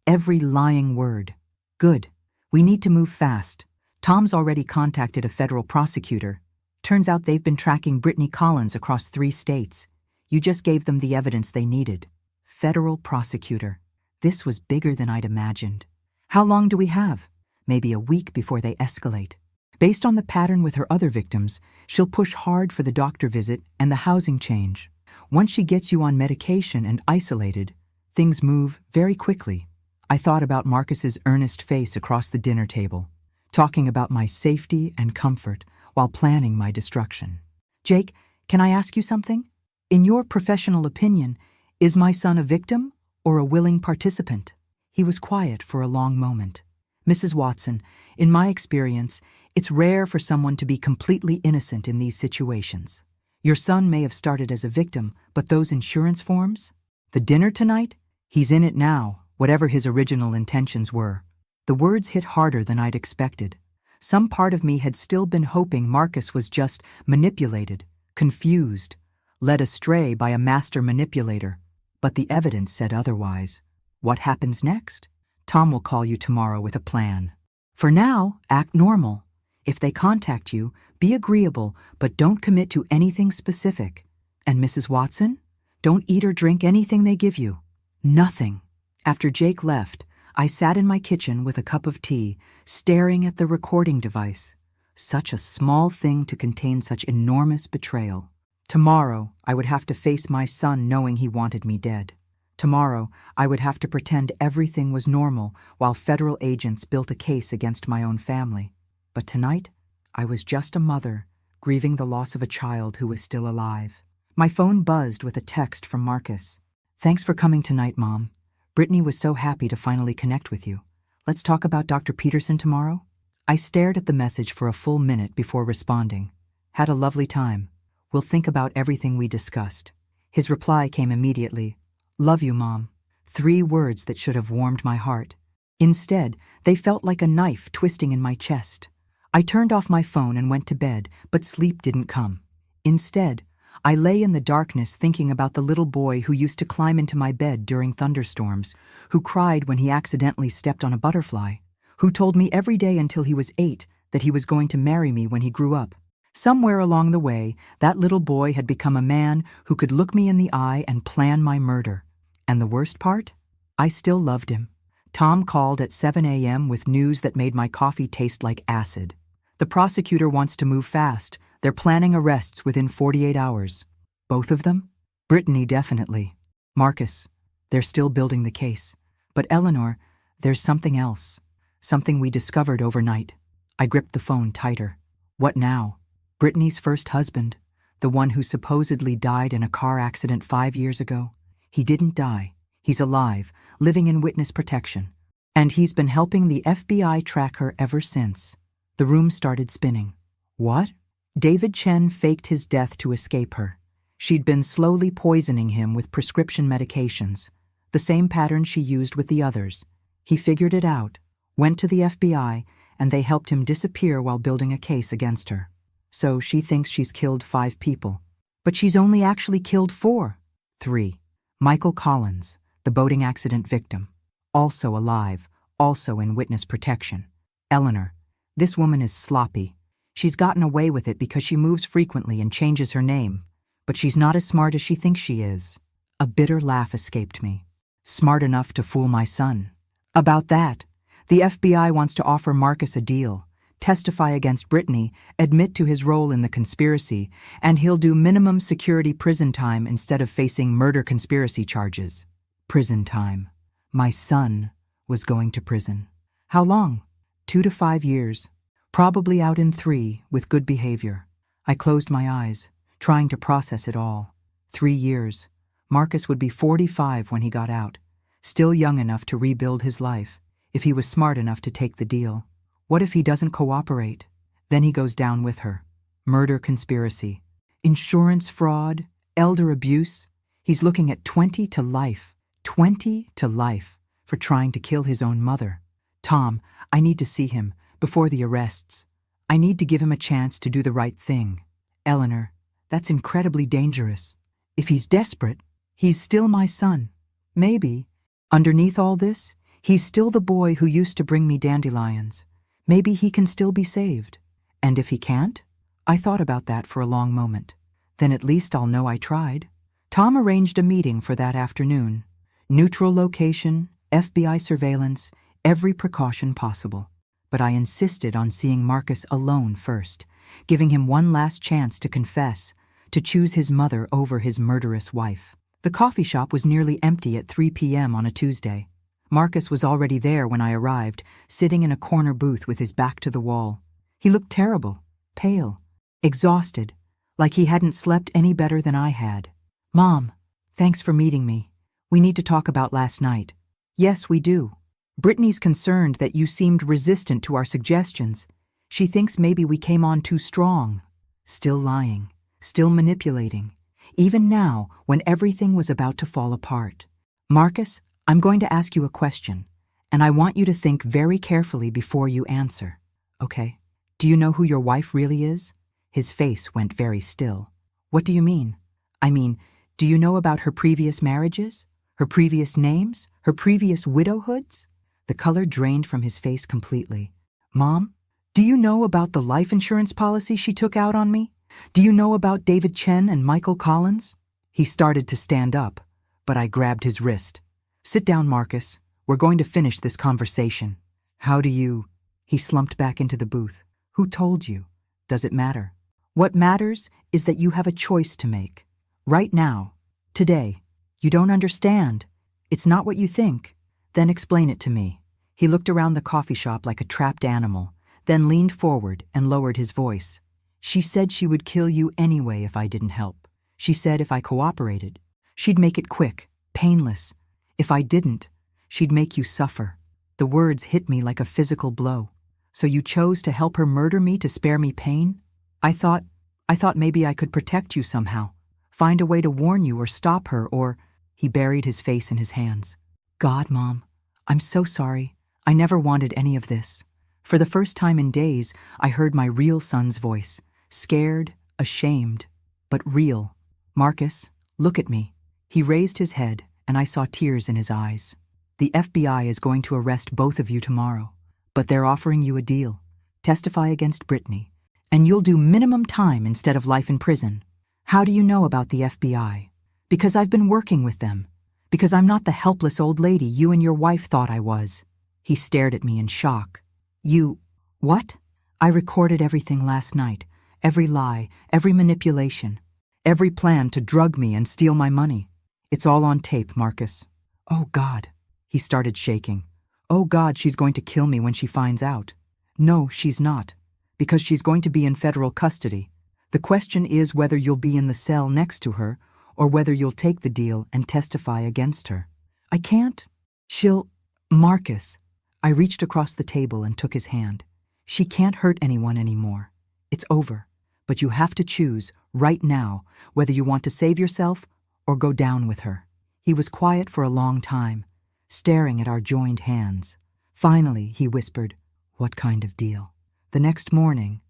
"Every lying word." "Good. We need to move fast. Tom's already contacted a federal prosecutor. Turns out they've been tracking Brittany Collins across 3 states. You just gave them the evidence they needed." Federal prosecutor. This was bigger than I'd imagined. "How long do we have?" "Maybe a week before they escalate. Based on the pattern with her other victims, she'll push hard for the doctor visit and the housing change. Once she gets you on medication and isolated, things move very quickly." I thought about Marcus's earnest face across the dinner table, talking about my safety and comfort while planning my destruction. "Jake, can I ask you something? In your professional opinion, is my son a victim or a willing participant?" He was quiet for a long moment. "Mrs. Watson, in my experience, it's rare for someone to be completely innocent in these situations. Your son may have started as a victim, but those insurance forms? The dinner tonight? He's in it now, whatever his original intentions were." The words hit harder than I'd expected. Some part of me had still been hoping Marcus was just manipulated, confused, led astray by a master manipulator. But the evidence said otherwise. What happens next? Tom will call you tomorrow with a plan. For now, act normal. If they contact you, be agreeable, but don't commit to anything specific. And Mrs. Watson? Don't eat or drink anything they give you. Nothing. After Jake left, I sat in my kitchen with a cup of tea, staring at the recording device. Such a small thing to contain such enormous betrayal. Tomorrow, I would have to face my son knowing he wanted me dead. Tomorrow, I would have to pretend everything was normal while federal agents built a case against my own family. But tonight, I was just a mother, grieving the loss of a child who was still alive. My phone buzzed with a text from Marcus. "Thanks for coming tonight, Mom. Brittany was so happy to finally connect with you. Let's talk about Dr. Peterson tomorrow?" I stared at the message for a full minute before responding. "Had a lovely time. We'll think about everything we discussed." His reply came immediately. "Love you, Mom." 3 words that should have warmed my heart. Instead, they felt like a knife twisting in my chest. I turned off my phone and went to bed, but sleep didn't come. Instead, I lay in the darkness thinking about the little boy who used to climb into my bed during thunderstorms, who cried when he accidentally stepped on a butterfly, who told me every day until he was 8 that he was going to marry me when he grew up. Somewhere along the way, that little boy had become a man who could look me in the eye and plan my murder. And the worst part? I still loved him. Tom called at 7 a.m. with news that made my coffee taste like acid. The prosecutor wants to move fast. They're planning arrests within 48 hours. Both of them? Brittany, definitely. Marcus, they're still building the case. But Eleanor, there's something else. Something we discovered overnight. I gripped the phone tighter. What now? Brittany's first husband, the one who supposedly died in a car accident 5 years ago. He didn't die. He's alive, living in witness protection. And he's been helping the FBI track her ever since. The room started spinning. What? David Chen faked his death to escape her. She'd been slowly poisoning him with prescription medications, the same pattern she used with the others. He figured it out, went to the FBI, and they helped him disappear while building a case against her. So she thinks she's killed 5 people. But she's only actually killed 4. 3. Michael Collins, the boating accident victim. Also alive, also in witness protection. Eleanor, this woman is sloppy. She's gotten away with it because she moves frequently and changes her name. But she's not as smart as she thinks she is. A bitter laugh escaped me. Smart enough to fool my son. About that, the FBI wants to offer Marcus a deal. Testify against Brittany, admit to his role in the conspiracy, and he'll do minimum security prison time instead of facing murder conspiracy charges. Prison time. My son was going to prison. How long? 2 to 5 years. Probably out in 3 with good behavior. I closed my eyes, trying to process it all. 3 years. Marcus would be 45 when he got out, still young enough to rebuild his life, if he was smart enough to take the deal. What if he doesn't cooperate? Then he goes down with her. Murder conspiracy, insurance fraud, elder abuse. He's looking at 20 to life. 20 to life for trying to kill his own mother. Tom, I need to see him before the arrests. I need to give him a chance to do the right thing. Eleanor, that's incredibly dangerous. If he's desperate, he's still my son. Maybe, underneath all this, he's still the boy who used to bring me dandelions. Maybe he can still be saved. And if he can't? I thought about that for a long moment. Then at least I'll know I tried. Tom arranged a meeting for that afternoon. Neutral location, FBI surveillance, every precaution possible. But I insisted on seeing Marcus alone first, giving him one last chance to confess, to choose his mother over his murderous wife. The coffee shop was nearly empty at 3 p.m. on a Tuesday. Marcus was already there when I arrived, sitting in a corner booth with his back to the wall. He looked terrible, pale, exhausted, like he hadn't slept any better than I had. Mom, thanks for meeting me. We need to talk about last night. Yes, we do. Brittany's concerned that you seemed resistant to our suggestions. She thinks maybe we came on too strong. Still lying, still manipulating, even now when everything was about to fall apart. Marcus, I'm going to ask you a question, and I want you to think very carefully before you answer. Okay? Do you know who your wife really is? His face went very still. What do you mean? I mean, do you know about her previous marriages? Her previous names? Her previous widowhoods? The color drained from his face completely. Mom, do you know about the life insurance policy she took out on me? Do you know about David Chen and Michael Collins? He started to stand up, but I grabbed his wrist. Sit down, Marcus. We're going to finish this conversation. How do you... He slumped back into the booth. Who told you? Does it matter? What matters is that you have a choice to make. Right now. Today. You don't understand. It's not what you think. Then explain it to me. He looked around the coffee shop like a trapped animal, then leaned forward and lowered his voice. She said she would kill you anyway if I didn't help. She said if I cooperated, she'd make it quick, painless. If I didn't, she'd make you suffer. The words hit me like a physical blow. So you chose to help her murder me to spare me pain? I thought maybe I could protect you somehow. Find a way to warn you or stop her or... He buried his face in his hands. God, Mom, I'm so sorry. I never wanted any of this. For the first time in days, I heard my real son's voice. Scared, ashamed, but real. Marcus, look at me. He raised his head, and I saw tears in his eyes. The FBI is going to arrest both of you tomorrow, but they're offering you a deal. Testify against Brittany, and you'll do minimum time instead of life in prison. How do you know about the FBI? Because I've been working with them. Because I'm not the helpless old lady you and your wife thought I was. He stared at me in shock. You... What? I recorded everything last night. Every lie, every manipulation, every plan to drug me and steal my money. It's all on tape, Marcus. Oh, God. He started shaking. Oh, God, she's going to kill me when she finds out. No, she's not. Because she's going to be in federal custody. The question is whether you'll be in the cell next to her or whether you'll take the deal and testify against her. I can't. She'll... Marcus. I reached across the table and took his hand. She can't hurt anyone anymore. It's over. But you have to choose, right now, whether you want to save yourself or go down with her. He was quiet for a long time, staring at our joined hands. Finally, he whispered, "What kind of deal?" The next morning,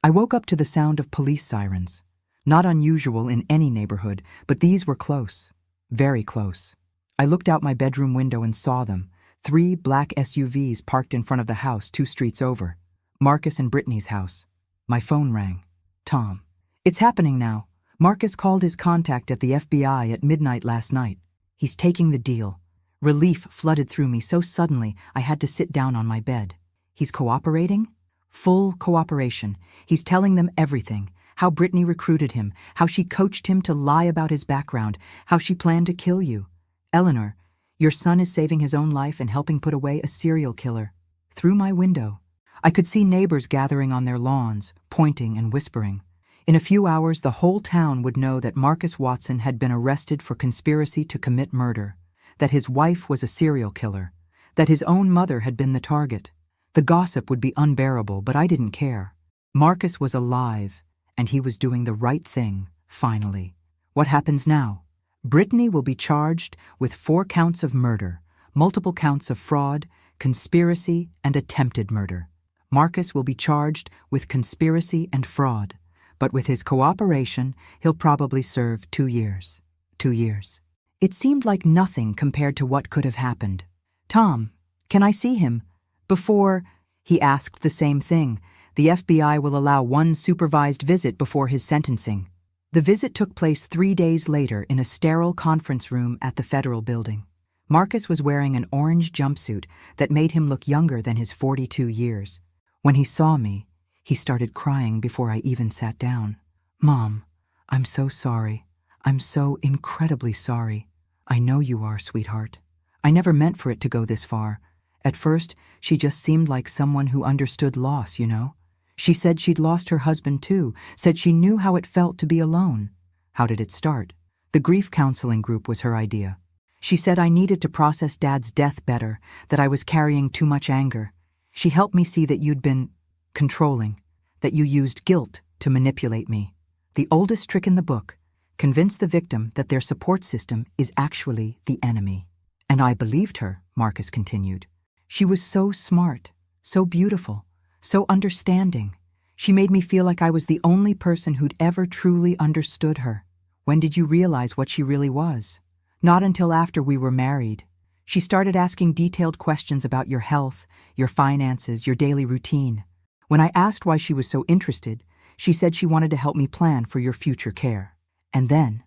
I woke up to the sound of police sirens. Not unusual in any neighborhood, but these were close. Very close. I looked out my bedroom window and saw them. 3 black SUVs parked in front of the house 2 streets over. Marcus and Brittany's house. My phone rang. Tom. It's happening now. Marcus called his contact at the FBI at midnight last night. He's taking the deal. Relief flooded through me so suddenly I had to sit down on my bed. He's cooperating? Full cooperation. He's telling them everything. How Brittany recruited him, how she coached him to lie about his background, how she planned to kill you. Eleanor, your son is saving his own life and helping put away a serial killer. Through my window. I could see neighbors gathering on their lawns, pointing and whispering. In a few hours, the whole town would know that Marcus Watson had been arrested for conspiracy to commit murder, that his wife was a serial killer, that his own mother had been the target. The gossip would be unbearable, but I didn't care. Marcus was alive, and he was doing the right thing, finally. What happens now? Brittany will be charged with 4 counts of murder, multiple counts of fraud, conspiracy, and attempted murder. Marcus will be charged with conspiracy and fraud, but with his cooperation, he'll probably serve 2 years. 2 years. It seemed like nothing compared to what could have happened. "Tom, can I see him?" "Before," he asked the same thing. "The FBI will allow 1 supervised visit before his sentencing." The visit took place 3 days later in a sterile conference room at the federal building. Marcus was wearing an orange jumpsuit that made him look younger than his 42 years. When he saw me, he started crying before I even sat down. "Mom, I'm so sorry. I'm so incredibly sorry. I know you are, sweetheart. I never meant for it to go this far. At first, she just seemed like someone who understood loss, you know. She said she'd lost her husband too, said she knew how it felt to be alone." How did it start? The grief counseling group was her idea. She said I needed to process Dad's death better, that I was carrying too much anger. She helped me see that you'd been controlling, that you used guilt to manipulate me. The oldest trick in the book: convince the victim that their support system is actually the enemy. And I believed her, Marcus continued. She was so smart, so beautiful, so understanding. She made me feel like I was the only person who'd ever truly understood her. When did you realize what she really was? Not until after we were married. She started asking detailed questions about your health, your finances, your daily routine. When I asked why she was so interested, she said she wanted to help me plan for your future care. And then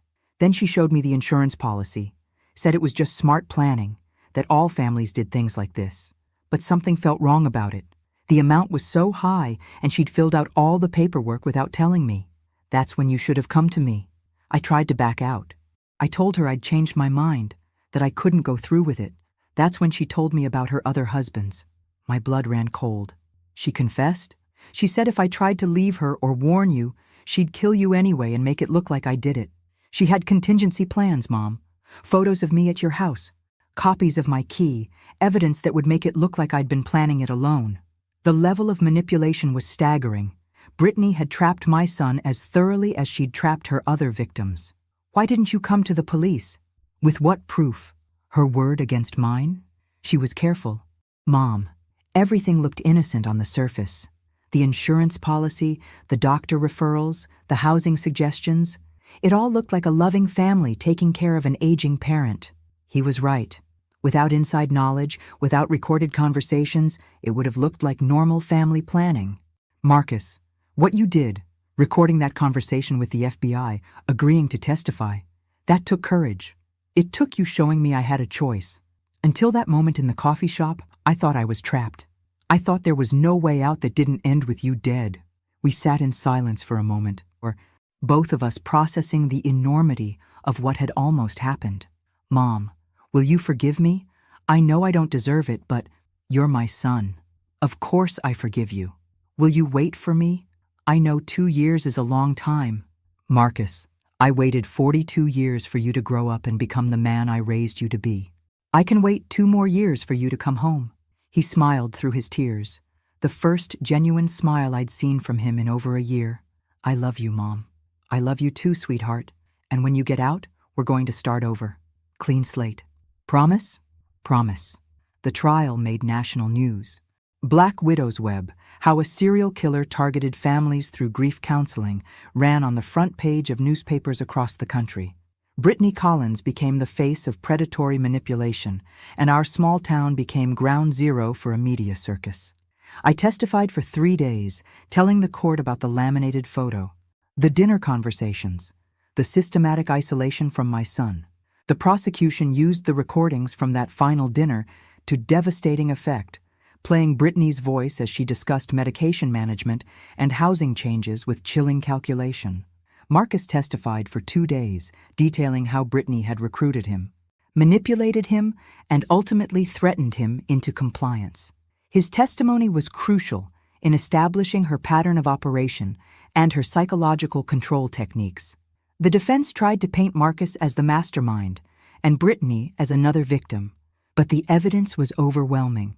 she showed me the insurance policy, said it was just smart planning, that all families did things like this. But something felt wrong about it. The amount was so high, and she'd filled out all the paperwork without telling me. That's when you should have come to me. I tried to back out. I told her I'd changed my mind, that I couldn't go through with it. That's when she told me about her other husbands. My blood ran cold. She confessed. She said if I tried to leave her or warn you, she'd kill you anyway and make it look like I did it. She had contingency plans, Mom. Photos of me at your house, copies of my key, evidence that would make it look like I'd been planning it alone. The level of manipulation was staggering. Brittany had trapped my son as thoroughly as she'd trapped her other victims. Why didn't you come to the police? With what proof? Her word against mine? She was careful. Mom, everything looked innocent on the surface. The insurance policy, the doctor referrals, the housing suggestions. It all looked like a loving family taking care of an aging parent. He was right. Without inside knowledge, without recorded conversations, it would have looked like normal family planning. Marcus, what you did, recording that conversation with the FBI, agreeing to testify, that took courage. It took you showing me I had a choice. Until that moment in the coffee shop, I thought I was trapped. I thought there was no way out that didn't end with you dead. We sat in silence for a moment, both of us processing the enormity of what had almost happened. Mom, will you forgive me? I know I don't deserve it, but you're my son. Of course I forgive you. Will you wait for me? I know 2 years is a long time. Marcus, I waited 42 years for you to grow up and become the man I raised you to be. I can wait 2 more years for you to come home. He smiled through his tears, the first genuine smile I'd seen from him in over a year. I love you, Mom. I love you too, sweetheart. And when you get out, we're going to start over. Clean slate. Promise? Promise. The trial made national news. Black Widow's Web, how a serial killer targeted families through grief counseling, ran on the front page of newspapers across the country. Brittany Collins became the face of predatory manipulation, and our small town became ground zero for a media circus. I testified for 3 days, telling the court about the laminated photo, the dinner conversations, the systematic isolation from my son. The prosecution used the recordings from that final dinner to devastating effect, playing Brittany's voice as she discussed medication management and housing changes with chilling calculation. Marcus testified for 2 days, detailing how Brittany had recruited him, manipulated him, and ultimately threatened him into compliance. His testimony was crucial. in establishing her pattern of operation and her psychological control techniques. The defense tried to paint Marcus as the mastermind and Brittany as another victim, but the evidence was overwhelming.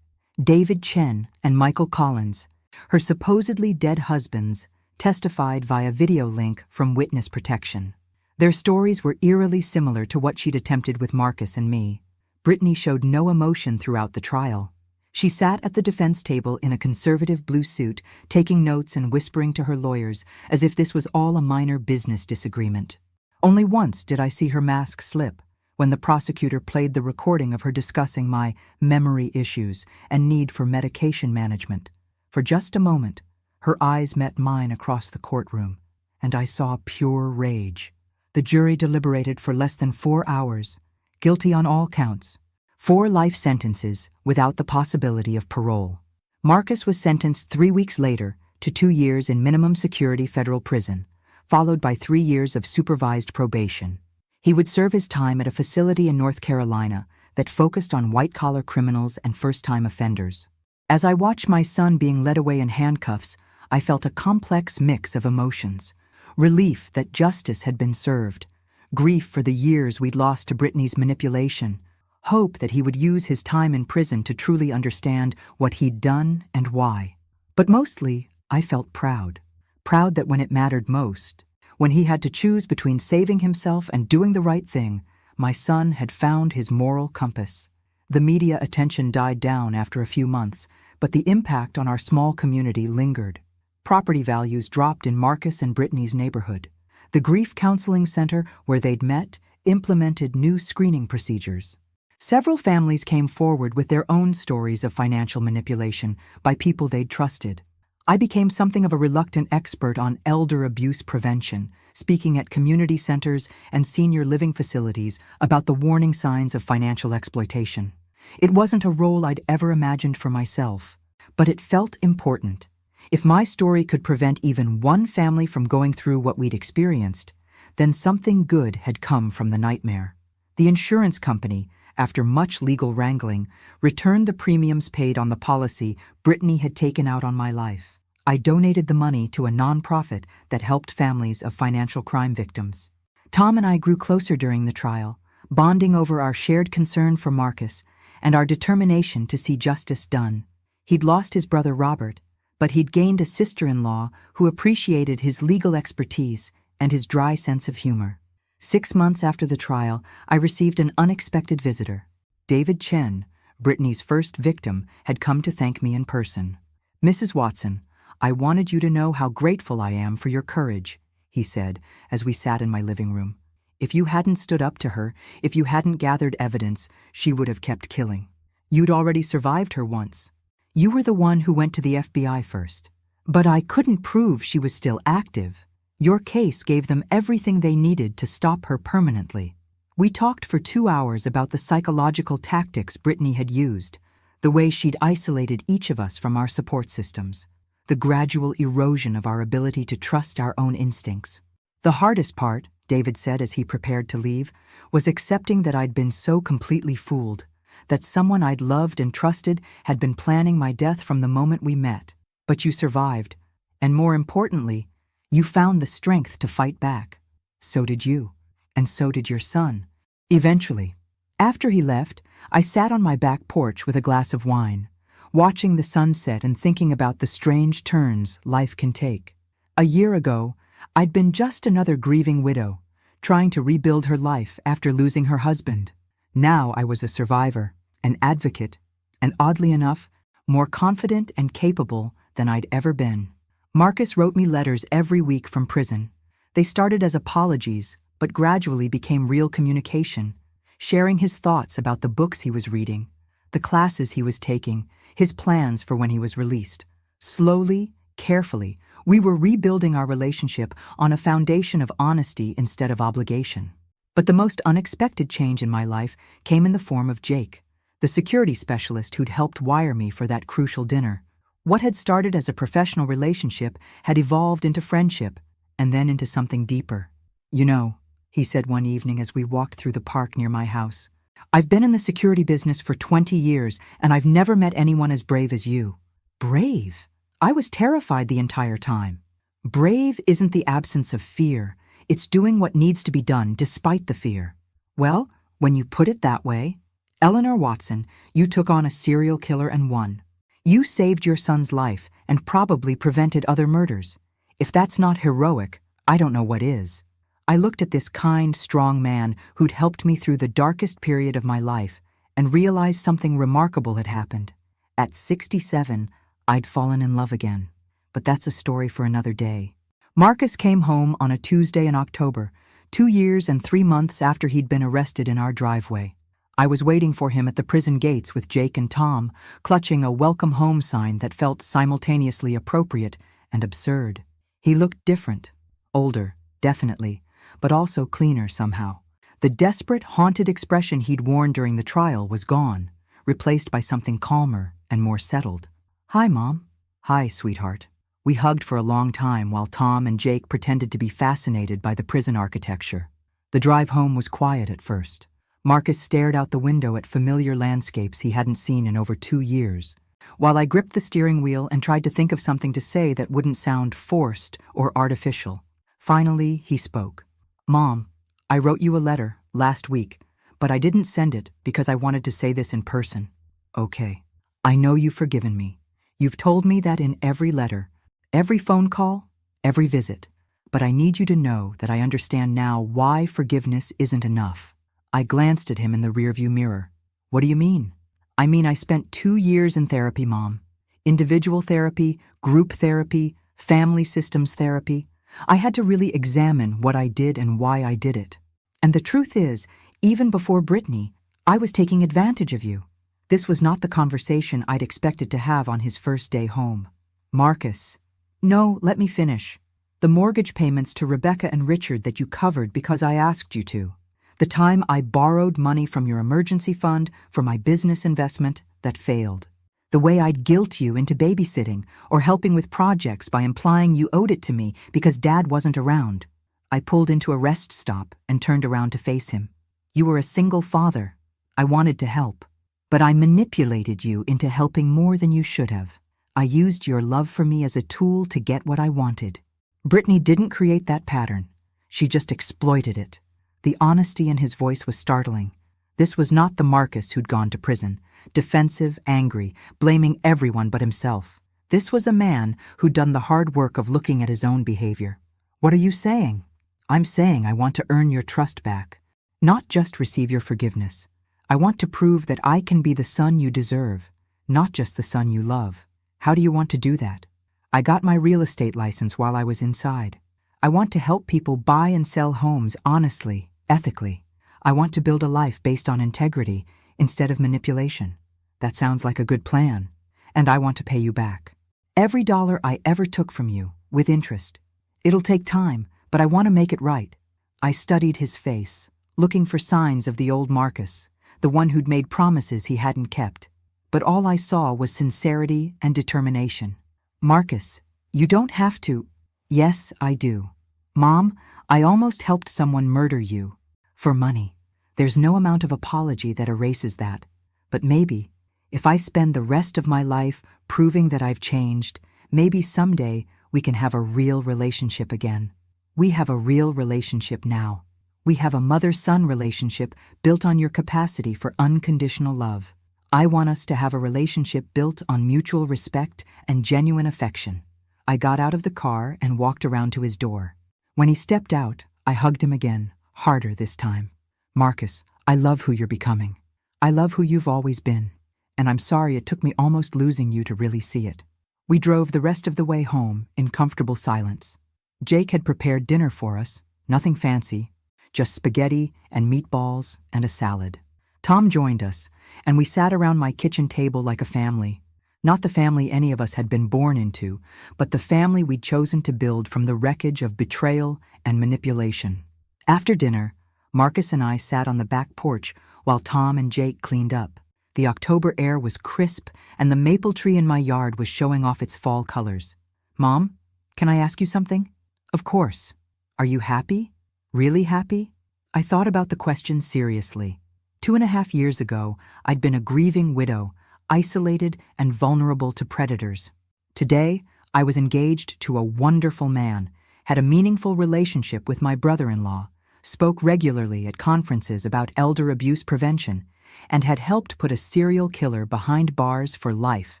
David Chen and Michael Collins, her supposedly dead husbands, testified via video link from witness protection. Their stories were eerily similar to what she'd attempted with Marcus and me. Brittany showed no emotion throughout the trial. She sat at the defense table in a conservative blue suit, taking notes and whispering to her lawyers as if this was all a minor business disagreement. Only once did I see her mask slip, when the prosecutor played the recording of her discussing my memory issues and need for medication management. For just a moment, her eyes met mine across the courtroom, and I saw pure rage. The jury deliberated for less than 4 hours, guilty on all counts. 4 life sentences without the possibility of parole. Marcus was sentenced 3 weeks later to 2 years in minimum security federal prison, followed by 3 years of supervised probation. He would serve his time at a facility in North Carolina that focused on white-collar criminals and first-time offenders. As I watched my son being led away in handcuffs, I felt a complex mix of emotions. Relief that justice had been served, grief for the years we'd lost to Brittany's manipulation, hope that he would use his time in prison to truly understand what he'd done and why. But mostly, I felt proud. Proud that when it mattered most, when he had to choose between saving himself and doing the right thing, my son had found his moral compass. The media attention died down after a few months, but the impact on our small community lingered. Property values dropped in Marcus and Brittany's neighborhood. The grief counseling center where they'd met implemented new screening procedures. Several families came forward with their own stories of financial manipulation by people they'd trusted. I became something of a reluctant expert on elder abuse prevention, speaking at community centers and senior living facilities about the warning signs of financial exploitation. It wasn't a role I'd ever imagined for myself, but it felt important. If my story could prevent even one family from going through what we'd experienced, then something good had come from the nightmare. The insurance company, after much legal wrangling, returned the premiums paid on the policy Brittany had taken out on my life. I donated the money to a nonprofit that helped families of financial crime victims. Tom and I grew closer during the trial, bonding over our shared concern for Marcus and our determination to see justice done. He'd lost his brother Robert, but he'd gained a sister-in-law who appreciated his legal expertise and his dry sense of humor. 6 months after the trial, I received an unexpected visitor. David Chen, Brittany's first victim, had come to thank me in person. "Mrs. Watson, I wanted you to know how grateful I am for your courage," he said as we sat in my living room. "If you hadn't stood up to her, if you hadn't gathered evidence, she would have kept killing. You'd already survived her once. You were the one who went to the FBI first. But I couldn't prove she was still active. Your case gave them everything they needed to stop her permanently." We talked for 2 hours about the psychological tactics Brittany had used, the way she'd isolated each of us from our support systems, the gradual erosion of our ability to trust our own instincts. "The hardest part," David said as he prepared to leave, "was accepting that I'd been so completely fooled, that someone I'd loved and trusted had been planning my death from the moment we met. But you survived, and more importantly, you found the strength to fight back. So did you, and so did your son." Eventually, after he left, I sat on my back porch with a glass of wine, watching the sunset and thinking about the strange turns life can take. A year ago, I'd been just another grieving widow, trying to rebuild her life after losing her husband. Now I was a survivor, an advocate, and oddly enough, more confident and capable than I'd ever been. Marcus wrote me letters every week from prison. They started as apologies, but gradually became real communication, sharing his thoughts about the books he was reading, the classes he was taking, his plans for when he was released. Slowly, carefully, we were rebuilding our relationship on a foundation of honesty instead of obligation. But the most unexpected change in my life came in the form of Jake, the security specialist who'd helped wire me for that crucial dinner. What had started as a professional relationship had evolved into friendship, and then into something deeper. "You know," he said one evening as we walked through the park near my house, "I've been in the security business for 20 years, and I've never met anyone as brave as you." "Brave?" I was terrified the entire time. Brave isn't the absence of fear, it's doing what needs to be done despite the fear. Well, when you put it that way, Eleanor Watson, you took on a serial killer and won. You saved your son's life and probably prevented other murders. If that's not heroic, I don't know what is. I looked at this kind, strong man who'd helped me through the darkest period of my life and realized something remarkable had happened. At 67, I'd fallen in love again. But that's a story for another day. Marcus came home on a Tuesday in October, 2 years and 3 months after he'd been arrested in our driveway. I was waiting for him at the prison gates with Jake and Tom, clutching a welcome home sign that felt simultaneously appropriate and absurd. He looked different. Older, definitely, but also cleaner somehow. The desperate, haunted expression he'd worn during the trial was gone, replaced by something calmer and more settled. "Hi, Mom." "Hi, sweetheart." We hugged for a long time while Tom and Jake pretended to be fascinated by the prison architecture. The drive home was quiet at first. Marcus stared out the window at familiar landscapes he hadn't seen in over 2 years, while I gripped the steering wheel and tried to think of something to say that wouldn't sound forced or artificial. Finally, he spoke. "Mom, I wrote you a letter last week, but I didn't send it because I wanted to say this in person." "Okay. I know you've forgiven me. You've told me that in every letter, every phone call, every visit. But I need you to know that I understand now why forgiveness isn't enough." I glanced at him in the rearview mirror. "What do you mean?" "I mean I spent 2 years in therapy, Mom. Individual therapy, group therapy, family systems therapy. I had to really examine what I did and why I did it. And the truth is, even before Brittany, I was taking advantage of you." This was not the conversation I'd expected to have on his first day home. "Marcus." "No, let me finish. The mortgage payments to Rebecca and Richard that you covered because I asked you to. The time I borrowed money from your emergency fund for my business investment that failed. The way I'd guilt you into babysitting or helping with projects by implying you owed it to me because Dad wasn't around." I pulled into a rest stop and turned around to face him. "You were a single father. I wanted to help. But I manipulated you into helping more than you should have. I used your love for me as a tool to get what I wanted. Brittany didn't create that pattern. She just exploited it." The honesty in his voice was startling. This was not the Marcus who'd gone to prison, defensive, angry, blaming everyone but himself. This was a man who'd done the hard work of looking at his own behavior. "What are you saying?" "I'm saying I want to earn your trust back, not just receive your forgiveness. I want to prove that I can be the son you deserve, not just the son you love." "How do you want to do that?" "I got my real estate license while I was inside. I want to help people buy and sell homes honestly, ethically. I want to build a life based on integrity instead of manipulation." "That sounds like a good plan. And I want to pay you back. Every dollar I ever took from you, with interest. It'll take time, but I want to make it right." I studied his face, looking for signs of the old Marcus, the one who'd made promises he hadn't kept. But all I saw was sincerity and determination. "Marcus, you don't have to." "Yes, I do. Mom, I almost helped someone murder you. For money. There's no amount of apology that erases that. But maybe, if I spend the rest of my life proving that I've changed, maybe someday we can have a real relationship again." We have a real relationship now. We have a mother-son relationship built on your capacity for unconditional love. I want us to have a relationship built on mutual respect and genuine affection. I got out of the car and walked around to his door. When he stepped out, I hugged him again, harder this time. "Marcus, I love who you're becoming. I love who you've always been. And I'm sorry it took me almost losing you to really see it." We drove the rest of the way home in comfortable silence. Jake had prepared dinner for us, nothing fancy, just spaghetti and meatballs and a salad. Tom joined us, and we sat around my kitchen table like a family. Not the family any of us had been born into, but the family we'd chosen to build from the wreckage of betrayal and manipulation. After dinner, Marcus and I sat on the back porch while Tom and Jake cleaned up. The October air was crisp, and the maple tree in my yard was showing off its fall colors. "Mom, can I ask you something?" "Of course. Are you happy? Really happy?" I thought about the question seriously. 2.5 years ago, I'd been a grieving widow, isolated and vulnerable to predators. Today, I was engaged to a wonderful man, had a meaningful relationship with my brother-in-law, spoke regularly at conferences about elder abuse prevention, and had helped put a serial killer behind bars for life.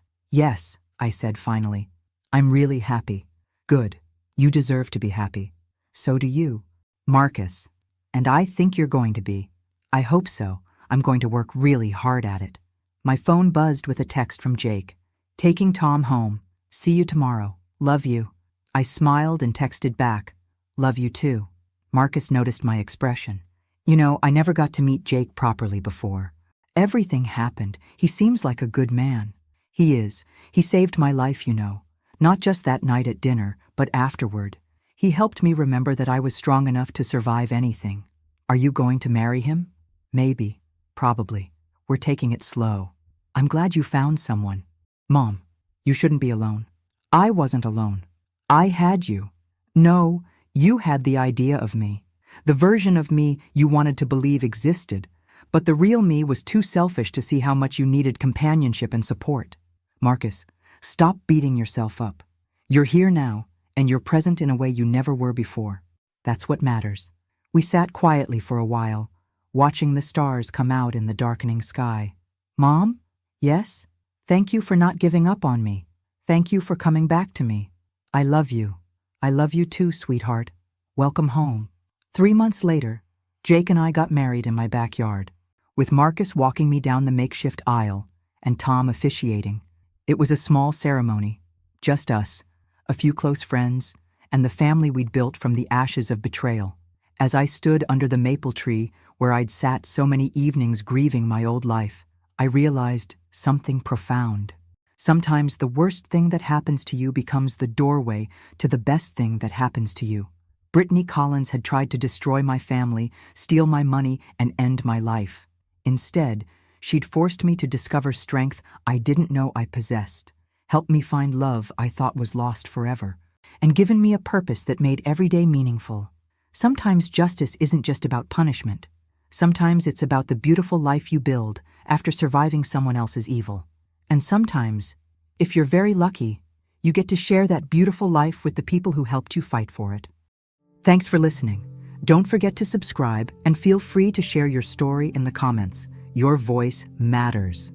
Yes, I said finally. I'm really happy. Good. You deserve to be happy. So do you, Marcus. And I think you're going to be. I hope so. I'm going to work really hard at it. My phone buzzed with a text from Jake. Taking Tom home. See you tomorrow. Love you. I smiled and texted back. Love you too. Marcus noticed my expression. You know, I never got to meet Jake properly before. Everything happened. He seems like a good man. He is. He saved my life, you know. Not just that night at dinner, but afterward. He helped me remember that I was strong enough to survive anything. Are you going to marry him? Maybe. Probably. We're taking it slow. I'm glad you found someone. Mom, you shouldn't be alone. I wasn't alone. I had you. No, you had the idea of me. The version of me you wanted to believe existed, but the real me was too selfish to see how much you needed companionship and support. Marcus, stop beating yourself up. You're here now, and you're present in a way you never were before. That's what matters. We sat quietly for a while, watching the stars come out in the darkening sky. Mom? Yes? Thank you for not giving up on me. Thank you for coming back to me. I love you. I love you too, sweetheart. Welcome home. 3 months later, Jake and I got married in my backyard, with Marcus walking me down the makeshift aisle and Tom officiating. It was a small ceremony, just us, a few close friends, and the family we'd built from the ashes of betrayal. As I stood under the maple tree where I'd sat so many evenings grieving my old life, I realized something profound. Sometimes the worst thing that happens to you becomes the doorway to the best thing that happens to you. Brittany Collins had tried to destroy my family, steal my money, and end my life. Instead, she'd forced me to discover strength I didn't know I possessed, helped me find love I thought was lost forever, and given me a purpose that made every day meaningful. Sometimes justice isn't just about punishment. Sometimes it's about the beautiful life you build after surviving someone else's evil. And sometimes, if you're very lucky, you get to share that beautiful life with the people who helped you fight for it. Thanks for listening. Don't forget to subscribe and feel free to share your story in the comments. Your voice matters.